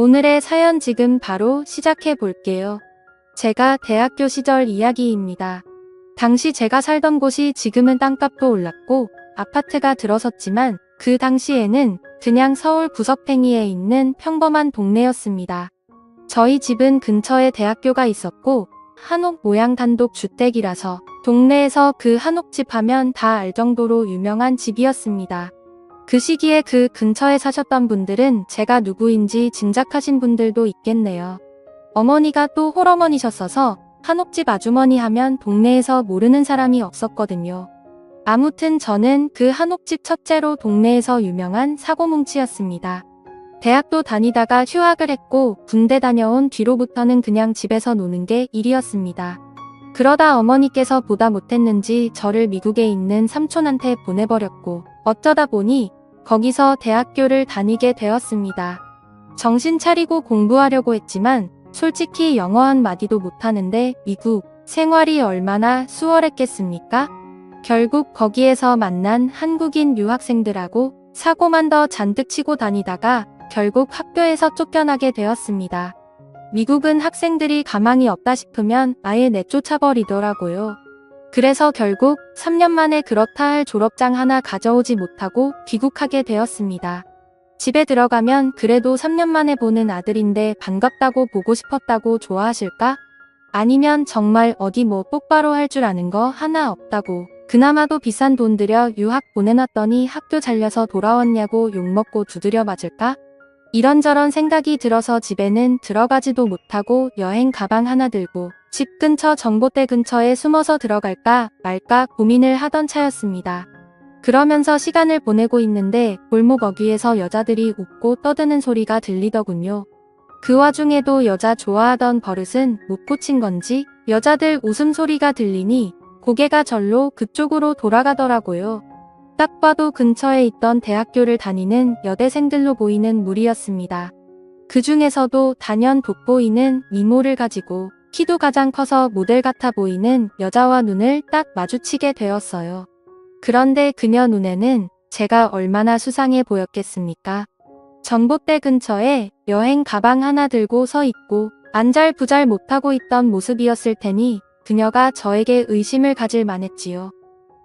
오늘의 사연 지금 바로 시작해 볼게요. 제가 대학교 시절 이야기입니다. 당시 제가 살던 곳이 지금은 땅값도 올랐고 아파트가 들어섰지만 그 당시에는 그냥 서울 구석탱이에 있는 평범한 동네였습니다. 저희 집은 근처에 대학교가 있었고 한옥 모양 단독 주택이라서 동네에서 그 한옥집 하면 다 알 정도로 유명한 집이었습니다. 그 시기에 그 근처에 사셨던 분들은 제가 누구인지 짐작하신 분들도 있겠네요. 어머니가 또 홀어머니셨어서 한옥집 아주머니 하면 동네에서 모르는 사람이 없었거든요. 아무튼 저는 그 한옥집 첫째로 동네에서 유명한 사고뭉치였습니다. 대학도 다니다가 휴학을 했고 군대 다녀온 뒤로부터는 그냥 집에서 노는 게 일이었습니다. 그러다 어머니께서 보다 못했는지 저를 미국에 있는 삼촌한테 보내버렸고 어쩌다 보니 거기서 대학교를 다니게 되었습니다. 정신 차리고 공부하려고 했지만 솔직히 영어 한마디도 못하는데 미국 생활이 얼마나 수월했겠습니까? 결국 거기에서 만난 한국인 유학생들하고 사고만 더 잔뜩 치고 다니다가 결국 학교에서 쫓겨나게 되었습니다. 미국은 학생들이 가망이 없다 싶으면 아예 내쫓아버리더라고요. 그래서 결국 3년 만에 그렇다 할 졸업장 하나 가져오지 못하고 귀국하게 되었습니다. 집에 들어가면 그래도 3년 만에 보는 아들인데 반갑다고 보고 싶었다고 좋아하실까? 아니면 정말 어디 뭐 똑바로 할 줄 아는 거 하나 없다고 그나마도 비싼 돈 들여 유학 보내놨더니 학교 잘려서 돌아왔냐고 욕먹고 두드려 맞을까? 이런저런 생각이 들어서 집에는 들어가지도 못하고 여행 가방 하나 들고 집 근처 전봇대 근처에 숨어서 들어갈까 말까 고민을 하던 차였습니다. 그러면서 시간을 보내고 있는데 골목 어귀에서 여자들이 웃고 떠드는 소리가 들리더군요. 그 와중에도 여자 좋아하던 버릇은 못 고친 건지 여자들 웃음소리가 들리니 고개가 절로 그쪽으로 돌아가더라고요. 딱 봐도 근처에 있던 대학교를 다니는 여대생들로 보이는 무리였습니다. 그 중에서도 단연 돋보이는 미모를 가지고 키도 가장 커서 모델 같아 보이는 여자와 눈을 딱 마주치게 되었어요. 그런데 그녀 눈에는 제가 얼마나 수상해 보였겠습니까? 전봇대 근처에 여행 가방 하나 들고 서 있고 안잘부잘 못하고 있던 모습이었을 테니 그녀가 저에게 의심을 가질 만했지요.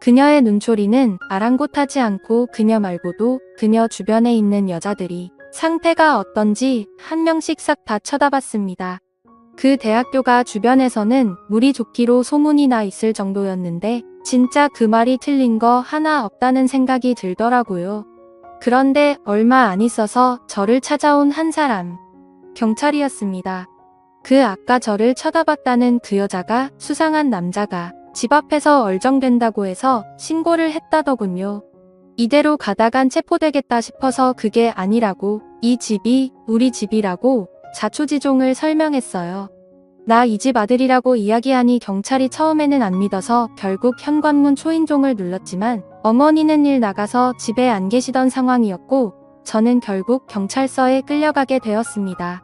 그녀의 눈초리는 아랑곳하지 않고 그녀 말고도 그녀 주변에 있는 여자들이 상태가 어떤지 한 명씩 싹 다 쳐다봤습니다. 그 대학교가 주변에서는 물이 좋기로 소문이 나 있을 정도였는데 진짜 그 말이 틀린 거 하나 없다는 생각이 들더라고요. 그런데 얼마 안 있어서 저를 찾아온 한 사람, 경찰이었습니다. 그 아까 저를 쳐다봤다는 그 여자가 수상한 남자가 집 앞에서 얼쩡된다고 해서 신고를 했다더군요. 이대로 가다간 체포되겠다 싶어서 그게 아니라고 이 집이 우리 집이라고 자초지종을 설명했어요. 나 이 집 아들이라고 이야기하니 경찰이 처음에는 안 믿어서 결국 현관문 초인종을 눌렀지만 어머니는 일 나가서 집에 안 계시던 상황이었고 저는 결국 경찰서에 끌려가게 되었습니다.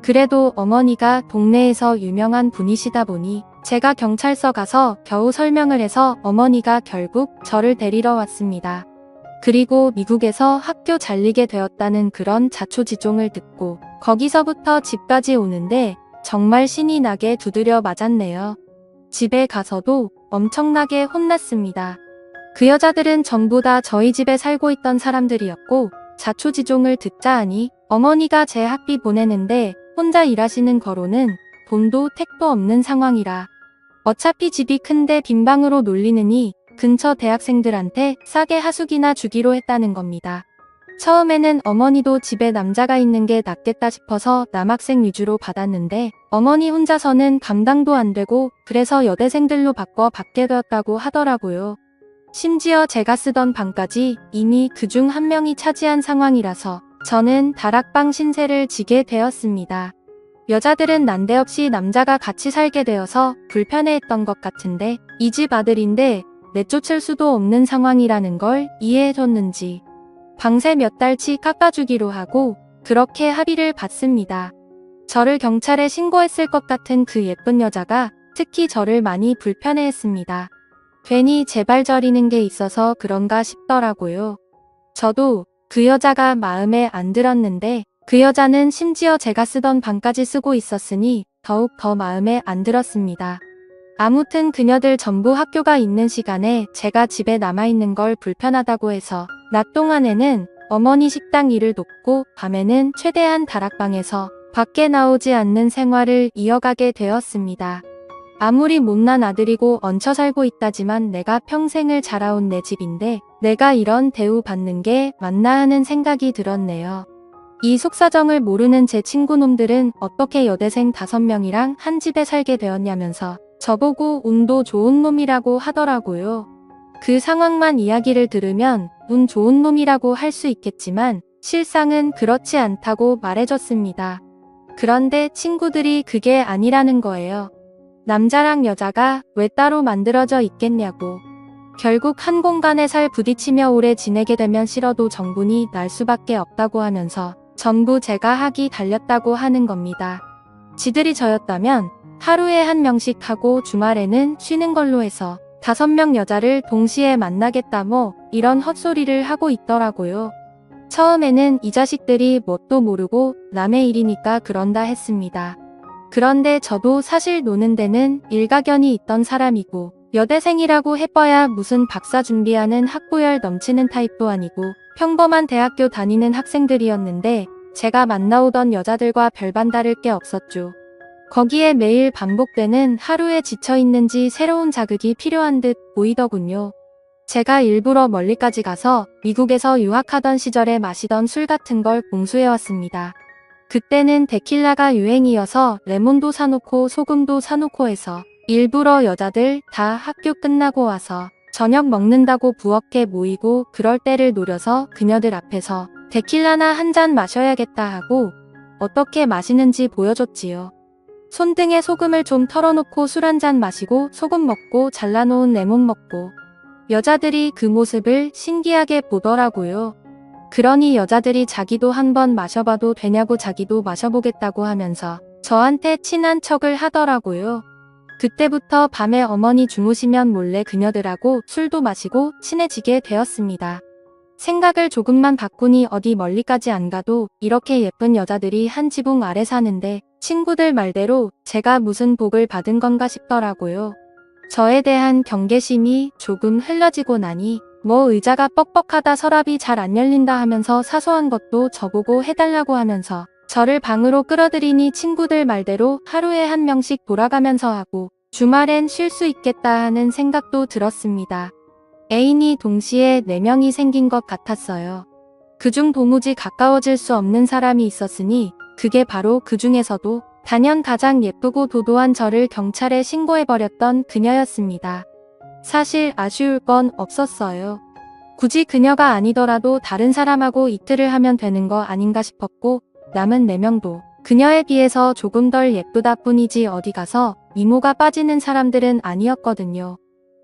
그래도 어머니가 동네에서 유명한 분이시다 보니 제가 경찰서 가서 겨우 설명을 해서 어머니가 결국 저를 데리러 왔습니다. 그리고 미국에서 학교 잘리게 되었다는 그런 자초지종을 듣고 거기서부터 집까지 오는데 정말 신이 나게 두드려 맞았네요. 집에 가서도 엄청나게 혼났습니다. 그 여자들은 전부 다 저희 집에 살고 있던 사람들이었고 자초지종을 듣자 하니 어머니가 제 학비 보내는데 혼자 일하시는 거로는 돈도 택도 없는 상황이라 어차피 집이 큰데 빈방으로 놀리느니 근처 대학생들한테 싸게 하숙이나 주기로 했다는 겁니다. 처음에는 어머니도 집에 남자가 있는 게 낫겠다 싶어서 남학생 위주로 받았는데 어머니 혼자서는 감당도 안 되고 그래서 여대생들로 바꿔 받게 되었다고 하더라고요. 심지어 제가 쓰던 방까지 이미 그중 한 명이 차지한 상황이라서 저는 다락방 신세를 지게 되었습니다. 여자들은 난데없이 남자가 같이 살게 되어서 불편해했던 것 같은데 이 집 아들인데 내쫓을 수도 없는 상황이라는 걸 이해해줬는지 방세 몇 달치 깎아주기로 하고 그렇게 합의를 받습니다. 저를 경찰에 신고했을 것 같은 그 예쁜 여자가 특히 저를 많이 불편해했습니다. 괜히 제발 저리는 게 있어서 그런가 싶더라고요. 저도 그 여자가 마음에 안 들었는데 그 여자는 심지어 제가 쓰던 방까지 쓰고 있었으니 더욱 더 마음에 안 들었습니다. 아무튼 그녀들 전부 학교가 있는 시간에 제가 집에 남아있는 걸 불편하다고 해서 낮 동안에는 어머니 식당 일을 돕고 밤에는 최대한 다락방에서 밖에 나오지 않는 생활을 이어가게 되었습니다. 아무리 못난 아들이고 얹혀 살고 있다지만 내가 평생을 자라온 내 집인데 내가 이런 대우 받는 게 맞나 하는 생각이 들었네요. 이 속사정을 모르는 제 친구놈들은 어떻게 여대생 5명이랑 한 집에 살게 되었냐면서 저보고 운도 좋은 놈이라고 하더라고요. 그 상황만 이야기를 들으면 운 좋은 놈이라고 할 수 있겠지만 실상은 그렇지 않다고 말해줬습니다. 그런데 친구들이 그게 아니라는 거예요. 남자랑 여자가 왜 따로 만들어져 있겠냐고. 결국 한 공간에 살 부딪히며 오래 지내게 되면 싫어도 정분이 날 수밖에 없다고 하면서 전부 제가 하기 달렸다고 하는 겁니다. 지들이 저였다면 하루에 1명씩 하고 주말에는 쉬는 걸로 해서 5명 여자를 동시에 만나겠다 뭐 이런 헛소리를 하고 있더라고요. 처음에는 이 자식들이 뭣도 모르고 남의 일이니까 그런다 했습니다. 그런데 저도 사실 노는 데는 일가견이 있던 사람이고 여대생이라고 해봐야 무슨 박사 준비하는 학부열 넘치는 타입도 아니고 평범한 대학교 다니는 학생들이었는데 제가 만나오던 여자들과 별반 다를 게 없었죠. 거기에 매일 반복되는 하루에 지쳐있는지 새로운 자극이 필요한 듯 보이더군요. 제가 일부러 멀리까지 가서 미국에서 유학하던 시절에 마시던 술 같은 걸 공수해왔습니다. 그때는 데킬라가 유행이어서 레몬도 사놓고 소금도 사놓고 해서 일부러 여자들 다 학교 끝나고 와서 저녁 먹는다고 부엌에 모이고 그럴 때를 노려서 그녀들 앞에서 데킬라나 한 잔 마셔야겠다 하고 어떻게 마시는지 보여줬지요. 손등에 소금을 좀 털어놓고 술 한 잔 마시고 소금 먹고 잘라놓은 레몬 먹고 여자들이 그 모습을 신기하게 보더라고요. 그러니 여자들이 자기도 한번 마셔봐도 되냐고 자기도 마셔보겠다고 하면서 저한테 친한 척을 하더라고요. 그때부터 밤에 어머니 주무시면 몰래 그녀들하고 술도 마시고 친해지게 되었습니다. 생각을 조금만 바꾸니 어디 멀리까지 안 가도 이렇게 예쁜 여자들이 한 지붕 아래 사는데 친구들 말대로 제가 무슨 복을 받은 건가 싶더라고요. 저에 대한 경계심이 조금 흘러지고 나니 뭐 의자가 뻑뻑하다 서랍이 잘 안 열린다 하면서 사소한 것도 저보고 해달라고 하면서 저를 방으로 끌어들이니 친구들 말대로 하루에 1명씩 돌아가면서 하고 주말엔 쉴 수 있겠다 하는 생각도 들었습니다. 애인이 동시에 4명이 생긴 것 같았어요. 그중 도무지 가까워질 수 없는 사람이 있었으니 그게 바로 그 중에서도 단연 가장 예쁘고 도도한 저를 경찰에 신고해버렸던 그녀였습니다. 사실 아쉬울 건 없었어요. 굳이 그녀가 아니더라도 다른 사람하고 이틀을 하면 되는 거 아닌가 싶었고 남은 4명도 그녀에 비해서 조금 덜 예쁘다 뿐이지 어디 가서 미모가 빠지는 사람들은 아니었거든요.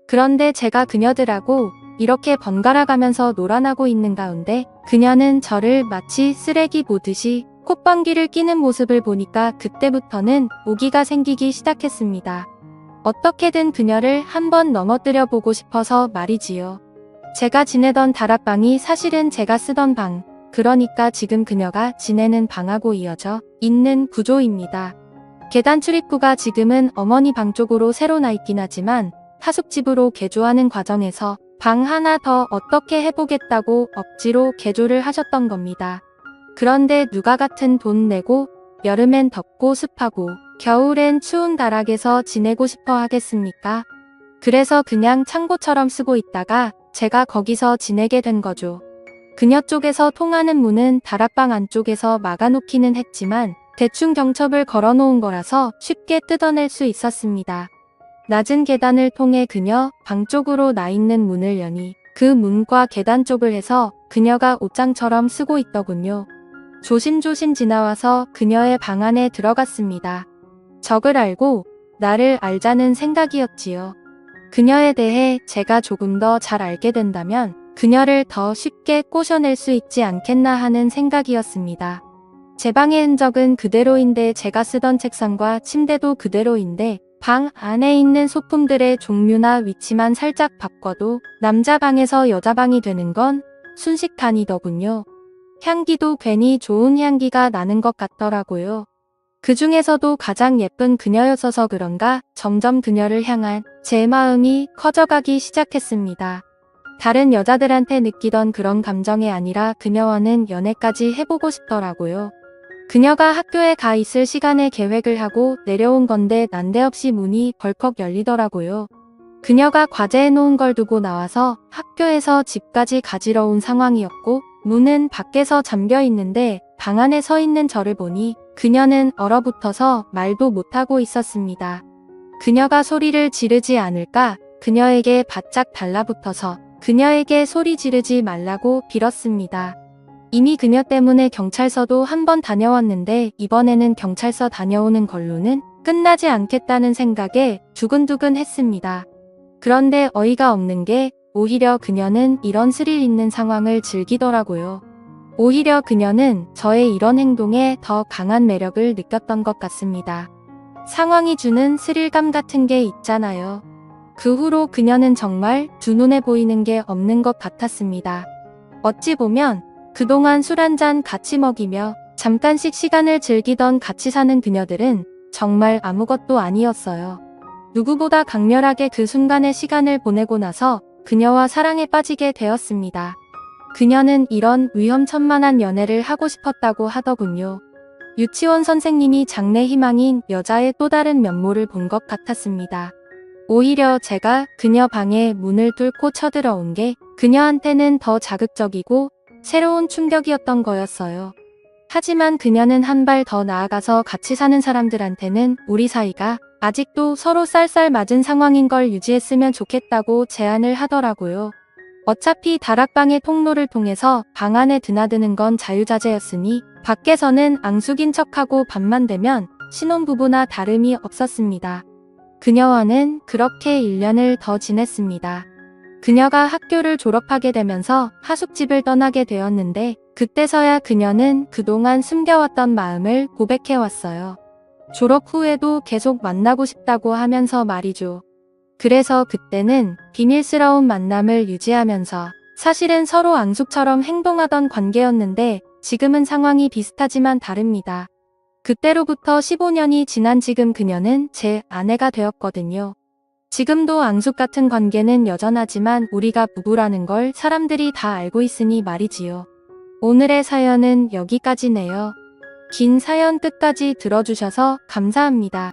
그런데 제가 그녀들하고 이렇게 번갈아 가면서 놀아나고 있는 가운데 그녀는 저를 마치 쓰레기 보듯이 콧방귀를 뀌는 모습을 보니까 그때부터는 오기가 생기기 시작했습니다. 어떻게든 그녀를 한번 넘어뜨려 보고 싶어서 말이지요. 제가 지내던 다락방이 사실은 제가 쓰던 방, 그러니까 지금 그녀가 지내는 방하고 이어져 있는 구조입니다. 계단 출입구가 지금은 어머니 방 쪽으로 새로 나 있긴 하지만 하숙집으로 개조하는 과정에서 방 하나 더 어떻게 해보겠다고 억지로 개조를 하셨던 겁니다. 그런데 누가 같은 돈 내고 여름엔 덥고 습하고 겨울엔 추운 다락에서 지내고 싶어 하겠습니까? 그래서 그냥 창고처럼 쓰고 있다가 제가 거기서 지내게 된 거죠. 그녀 쪽에서 통하는 문은 다락방 안쪽에서 막아놓기는 했지만 대충 경첩을 걸어놓은 거라서 쉽게 뜯어낼 수 있었습니다. 낮은 계단을 통해 그녀 방 쪽으로 나 있는 문을 여니 그 문과 계단 쪽을 해서 그녀가 옷장처럼 쓰고 있더군요. 조심조심 지나와서 그녀의 방 안에 들어갔습니다. 적을 알고 나를 알자는 생각이었지요. 그녀에 대해 제가 조금 더 잘 알게 된다면 그녀를 더 쉽게 꼬셔낼 수 있지 않겠나 하는 생각이었습니다. 제 방의 흔적은 그대로인데 제가 쓰던 책상과 침대도 그대로인데 방 안에 있는 소품들의 종류나 위치만 살짝 바꿔도 남자 방에서 여자 방이 되는 건 순식간이더군요. 향기도 괜히 좋은 향기가 나는 것 같더라고요. 그 중에서도 가장 예쁜 그녀였어서 그런가 점점 그녀를 향한 제 마음이 커져가기 시작했습니다. 다른 여자들한테 느끼던 그런 감정이 아니라 그녀와는 연애까지 해보고 싶더라고요. 그녀가 학교에 가 있을 시간에 계획을 하고 내려온 건데 난데없이 문이 벌컥 열리더라고요. 그녀가 과제해 놓은 걸 두고 나와서 학교에서 집까지 가지러 온 상황이었고 문은 밖에서 잠겨 있는데 방 안에 서 있는 저를 보니 그녀는 얼어붙어서 말도 못하고 있었습니다. 그녀가 소리를 지르지 않을까 그녀에게 바짝 달라붙어서 그녀에게 소리 지르지 말라고 빌었습니다. 이미 그녀 때문에 경찰서도 한 번 다녀왔는데 이번에는 경찰서 다녀오는 걸로는 끝나지 않겠다는 생각에 두근두근 했습니다. 그런데 어이가 없는 게 오히려 그녀는 이런 스릴 있는 상황을 즐기더라고요. 오히려 그녀는 저의 이런 행동에 더 강한 매력을 느꼈던 것 같습니다. 상황이 주는 스릴감 같은 게 있잖아요. 그 후로 그녀는 정말 두 눈에 보이는 게 없는 것 같았습니다. 어찌 보면 그동안 술 한잔 같이 먹이며 잠깐씩 시간을 즐기던 같이 사는 그녀들은 정말 아무것도 아니었어요. 누구보다 강렬하게 그 순간의 시간을 보내고 나서 그녀와 사랑에 빠지게 되었습니다. 그녀는 이런 위험천만한 연애를 하고 싶었다고 하더군요. 유치원 선생님이 장래 희망인 여자의 또 다른 면모를 본 것 같았습니다. 오히려 제가 그녀 방에 문을 뚫고 쳐들어온 게 그녀한테는 더 자극적이고 새로운 충격이었던 거였어요. 하지만 그녀는 한 발 더 나아가서 같이 사는 사람들한테는 우리 사이가 아직도 서로 쌀쌀 맞은 상황인 걸 유지했으면 좋겠다고 제안을 하더라고요. 어차피 다락방의 통로를 통해서 방 안에 드나드는 건 자유자재였으니 밖에서는 앙숙인 척하고 밤만 되면 신혼부부나 다름이 없었습니다. 그녀와는 그렇게 1년을 더 지냈습니다. 그녀가 학교를 졸업하게 되면서 하숙집을 떠나게 되었는데 그때서야 그녀는 그동안 숨겨왔던 마음을 고백해왔어요. 졸업 후에도 계속 만나고 싶다고 하면서 말이죠. 그래서 그때는 비밀스러운 만남을 유지하면서 사실은 서로 앙숙처럼 행동하던 관계였는데 지금은 상황이 비슷하지만 다릅니다. 그때로부터 15년이 지난 지금 그녀는 제 아내가 되었거든요. 지금도 앙숙 같은 관계는 여전하지만 우리가 부부라는 걸 사람들이 다 알고 있으니 말이지요. 오늘의 사연은 여기까지네요. 긴 사연 끝까지 들어주셔서 감사합니다.